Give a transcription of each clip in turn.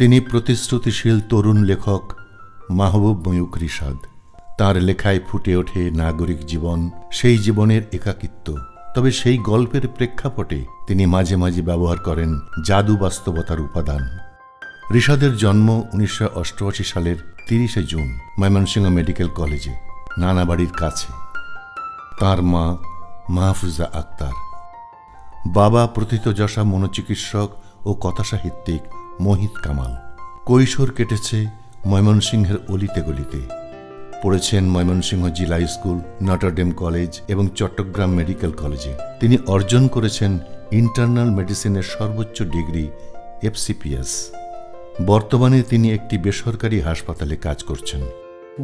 তিনি প্রতিশ্রুতিশীল তরুণ লেখক মাহবুব ময়ূক রিশাদ। তাঁর লেখায় ফুটে ওঠে নাগরিক জীবন, সেই জীবনের একাকিত্ব। তবে সেই গল্পের প্রেক্ষাপটে তিনি মাঝে মাঝে ব্যবহার করেন জাদু বাস্তবতার উপাদান। রিশাদের জন্ম 1988 সালের 30 জুন ময়মনসিংহ মেডিকেল কলেজে, নানাবাড়ির কাছে। তাঁর মা মাহফুজা আক্তার, বাবা প্রথিতযশা মনোচিকিৎসক ও কথাসাহিত্যিক মোহিত কামাল। কৈশোর কেটেছে ময়মনসিংহের অলিতে গলিতে। পড়েছেন ময়মনসিংহ জিলা স্কুল, নটরডেম কলেজ এবং চট্টগ্রাম মেডিকেল কলেজে। তিনি অর্জন করেছেন ইন্টারনাল মেডিসিনের সর্বোচ্চ ডিগ্রি FCPS। বর্তমানে তিনি একটি বেসরকারি হাসপাতালে কাজ করছেন।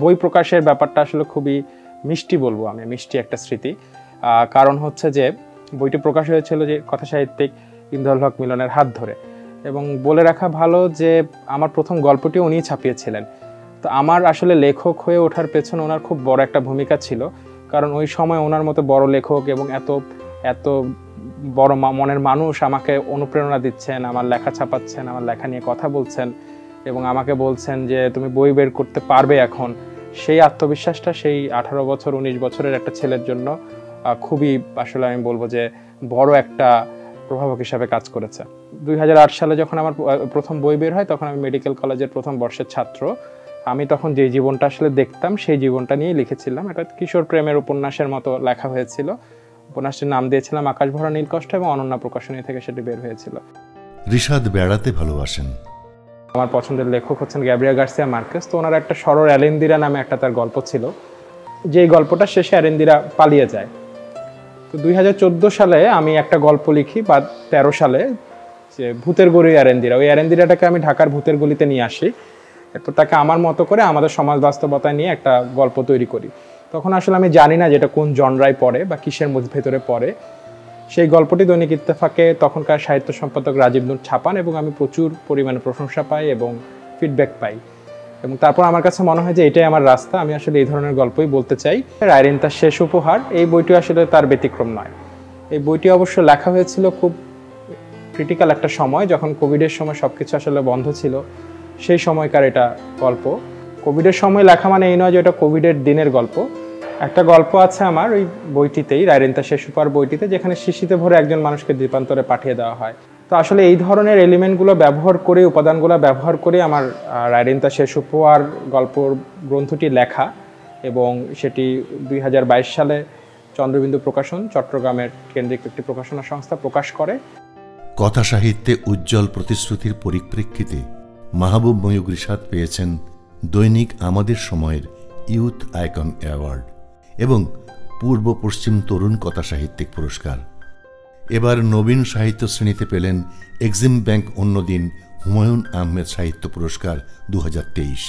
বই প্রকাশের ব্যাপারটা আসলে খুবই মিষ্টি, বলবো আমি, মিষ্টি একটা স্মৃতি। কারণ হচ্ছে যে বইটি প্রকাশ হয়েছিল যে কথাসাহিত্যিক ইমদাদুল হক মিলনের হাত ধরে, এবং বলে রাখা ভালো যে আমার প্রথম গল্পটি উনি ছাপিয়েছিলেন। তো আমার আসলে লেখক হয়ে ওঠার পেছনে ওনার খুব বড় একটা ভূমিকা ছিল, কারণ ওই সময় ওনার মতো বড় লেখক এবং এত বড় মনের মানুষ আমাকে অনুপ্রেরণা দিচ্ছেন, আমার লেখা ছাপাচ্ছেন, আমার লেখা নিয়ে কথা বলছেন এবং আমাকে বলছেন যে তুমি বই বের করতে পারবে এখন। সেই আত্মবিশ্বাসটা সেই 18 বছর 19 বছরের একটা ছেলের জন্য খুবই, আসলে আমি বলবো যে বড় একটা প্রভাবক হিসাবে কাজ করেছে। 2008 সালে যখন আমার প্রথম বই বের হয়, তখন আমি মেডিকেল কলেজের প্রথম বর্ষের ছাত্র। আমি তখন যে জীবনটা আসলে দেখতাম সেই জীবনটা নিয়ে লিখেছিলাম। এটা কিশোর প্রেমের উপন্যাসের মতো লেখা হয়েছিল। উপন্যাসটির নাম দিয়েছিলাম আকাশ ভরা নীলকষ্ঠ, এবং অনন্যা প্রকাশনী থেকে সেটি বের হয়েছিল। রিশাদ বেড়াতে ভালোবাসেন। আমার পছন্দের লেখক হচ্ছেন গ্যাব্রিয়েল গার্সিয়া মার্কেস। তো ওনার একটা সরল অ্যারেন্দিরা নামে একটা তার গল্প ছিল, যেই গল্পটা শেষে অ্যারেন্দিরা পালিয়ে যায়। তো 2014 সালে আমি একটা গল্প লিখি, বা 13 সালে, যে ভূতের গড়ি অ্যারেন্দিরা। ওই অ্যারেন্দিরাটাকে আমি ঢাকার ভূতের গলিতে নিয়ে আসি, এরপর তাকে আমার মতো করে আমাদের সমাজ বাস্তবতা নিয়ে একটা গল্প তৈরি করি। তখন আসলে আমি জানি না যেটা কোন জনরায় পড়ে বা কিসের মধ্যে ভেতরে পড়ে। সেই গল্পটি দৈনিক ইত্তেফাকে তখনকার সাহিত্য সম্পাদক রাজীব নূর ছাপান, এবং আমি প্রচুর পরিমাণে প্রশংসা পাই এবং ফিডব্যাক পাই। এবং তারপর আমার কাছে মনে হয় যে এটাই আমার রাস্তা, আমি আসলে এই ধরনের গল্পই বলতে চাই। রায়রিন তার শেষ উপহার, এই বইটি আসলে তার ব্যতিক্রম নয়। এই বইটি অবশ্য লেখা হয়েছিল খুব ক্রিটিক্যাল একটা সময়, যখন কোভিডের সময় সবকিছু আসলে বন্ধ ছিল। সেই সময়কার এটা গল্প। কোভিডের সময় লেখা মানে এই নয় যে এটা কোভিডের দিনের গল্প। একটা গল্প আছে আমার ওই বইটিতেই, রায়রিন তার শেষ উপহার বইটিতে, যেখানে শিশিতে ভরে একজন মানুষকে দ্বীপান্তরে পাঠিয়ে দেওয়া হয়। তো আসলে এই ধরনের এলিমেন্টগুলো ব্যবহার করে, উপাদানগুলো ব্যবহার করে আমার রায়রিন তার শেষ উপহার গল্প গ্রন্থটি লেখা, এবং সেটি 2022 সালে চন্দ্রবিন্দু প্রকাশন, চট্টগ্রামের কেন্দ্রিক একটি প্রকাশনা সংস্থা, প্রকাশ করে। কথা সাহিত্যে উজ্জ্বল প্রতিশ্রুতির পরিপ্রেক্ষিতে মাহবুব ময়ূক রিশাদ পেয়েছেন দৈনিক আমাদের সময়ের ইউথ আইকন অ্যাওয়ার্ড এবং পূর্ব পশ্চিম তরুণ কথা সাহিত্যিক পুরস্কার। এবার নবীন সাহিত্য শ্রেণীতে পেলেন এক্সিম ব্যাংক অন্যদিন হুমায়ুন আহমেদ সাহিত্য পুরস্কার 2023।